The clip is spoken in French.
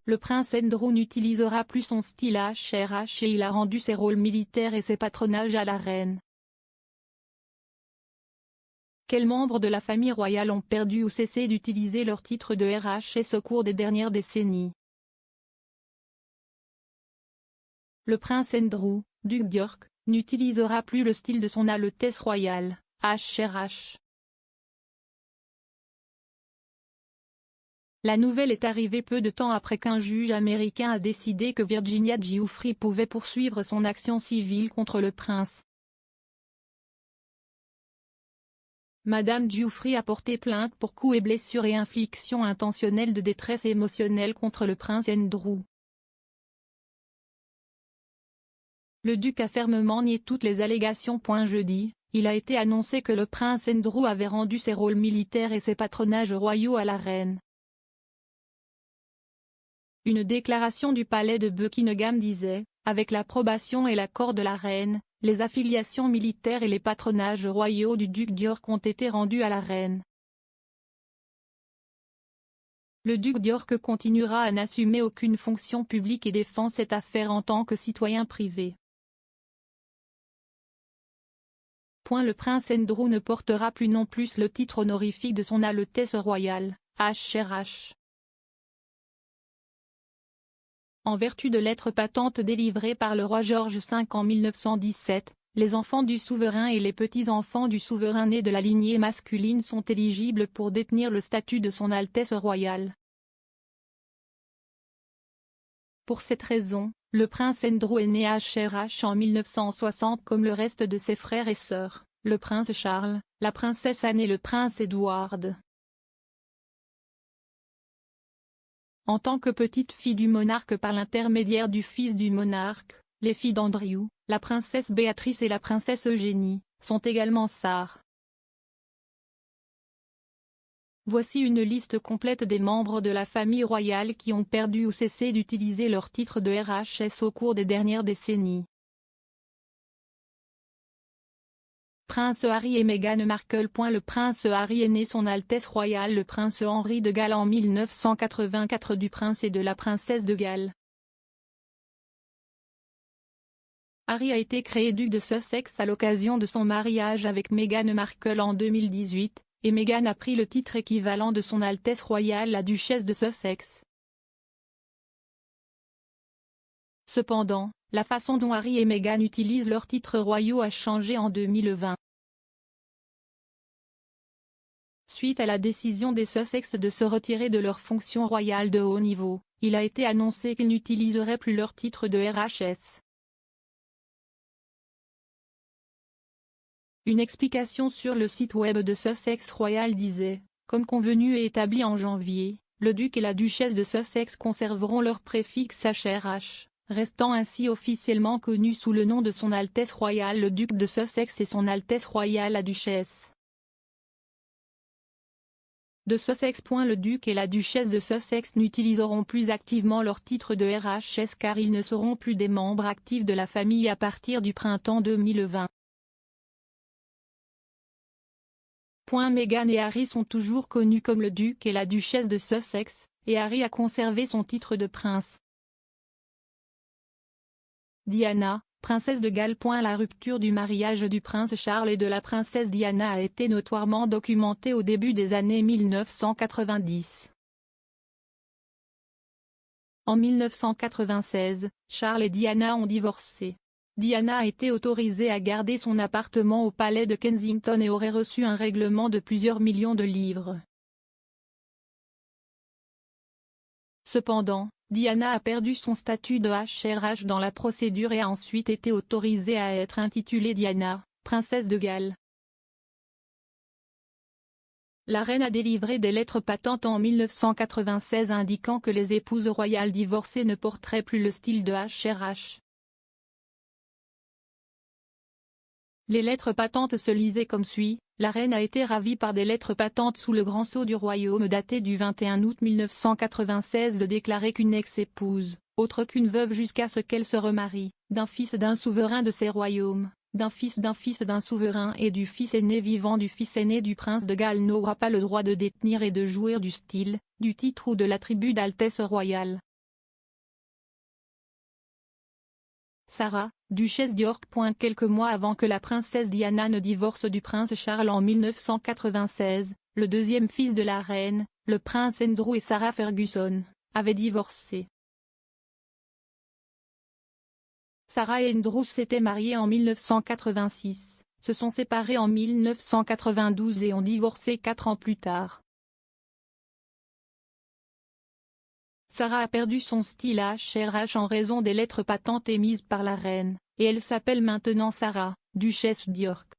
le prince Andrew n'utilisera plus son style HRH et il a rendu ses rôles militaires et ses patronages à la reine. Quels membres de la famille royale ont perdu ou cessé d'utiliser leur titre de RHS au cours des dernières décennies? Le prince Andrew, duc d'York, n'utilisera plus le style de son Altesse royale, HRH. La nouvelle est arrivée peu de temps après qu'un juge américain a décidé que Virginia Giuffre pouvait poursuivre son action civile contre le prince. Madame Giuffre a porté plainte pour coups et blessures et infliction intentionnelle de détresse émotionnelle contre le prince Andrew. Le duc a fermement nié toutes les allégations. Jeudi, il a été annoncé que le prince Andrew avait rendu ses rôles militaires et ses patronages royaux à la reine. Une déclaration du palais de Buckingham disait, avec l'approbation et l'accord de la reine, les affiliations militaires et les patronages royaux du duc d'York ont été rendus à la reine. Le duc d'York continuera à n'assumer aucune fonction publique et défend cette affaire en tant que citoyen privé. Le prince Andrew ne portera plus non plus le titre honorifique de son Altesse royale, HRH. En vertu de lettres patentes délivrées par le roi George V en 1917, les enfants du souverain et les petits-enfants du souverain nés de la lignée masculine sont éligibles pour détenir le statut de son Altesse royale. Pour cette raison, le prince Andrew est né HRH en 1960 comme le reste de ses frères et sœurs, le prince Charles, la princesse Anne et le prince Edward. En tant que petite fille du monarque par l'intermédiaire du fils du monarque, les filles d'Andrew, la princesse Béatrice et la princesse Eugénie, sont également sars. Voici une liste complète des membres de la famille royale qui ont perdu ou cessé d'utiliser leur titre de RHS au cours des dernières décennies. Prince Harry et Meghan Markle. Le prince Harry est né son Altesse royale le prince Henri de Galles en 1984 du prince et de la princesse de Galles. Harry a été créé duc de Sussex à l'occasion de son mariage avec Meghan Markle en 2018, et Meghan a pris le titre équivalent de son Altesse royale la duchesse de Sussex. Cependant, la façon dont Harry et Meghan utilisent leurs titres royaux a changé en 2020. Suite à la décision des Sussex de se retirer de leurs fonctions royales de haut niveau, il a été annoncé qu'ils n'utiliseraient plus leur titre de RHS. Une explication sur le site web de Sussex Royal disait, comme convenu et établi en janvier, le duc et la duchesse de Sussex conserveront leur préfixe HRH, restant ainsi officiellement connus sous le nom de son Altesse royale le duc de Sussex et son Altesse royale la duchesse de Sussex. Le duc et la duchesse de Sussex n'utiliseront plus activement leur titre de RHS car ils ne seront plus des membres actifs de la famille à partir du printemps 2020. Meghan et Harry sont toujours connus comme le duc et la duchesse de Sussex, et Harry a conservé son titre de prince. Diana, princesse de Galles. La rupture du mariage du prince Charles et de la princesse Diana a été notoirement documentée au début des années 1990. En 1996, Charles et Diana ont divorcé. Diana a été autorisée à garder son appartement au palais de Kensington et aurait reçu un règlement de plusieurs millions de livres. Cependant, Diana a perdu son statut de HRH dans la procédure et a ensuite été autorisée à être intitulée Diana, princesse de Galles. La reine a délivré des lettres patentes en 1996 indiquant que les épouses royales divorcées ne porteraient plus le style de HRH. Les lettres patentes se lisaient comme suit. La reine a été ravie par des lettres patentes sous le grand sceau du royaume datées du 21 août 1996 de déclarer qu'une ex-épouse, autre qu'une veuve jusqu'à ce qu'elle se remarie, d'un fils d'un souverain de ces royaumes, d'un fils d'un souverain et du fils aîné vivant du fils aîné du prince de Galles n'aura pas le droit de détenir et de jouir du style, du titre ou de l'attribut d'Altesse royale. Sarah, duchesse d'York. Quelques mois avant que la princesse Diana ne divorce du prince Charles en 1996, le deuxième fils de la reine, le prince Andrew et Sarah Ferguson, avaient divorcé. Sarah et Andrew s'étaient mariés en 1986, se sont séparés en 1992 et ont divorcé 4 ans plus tard. Sarah a perdu son style HRH en raison des lettres patentes émises par la reine, et elle s'appelle maintenant Sarah, duchesse d'York.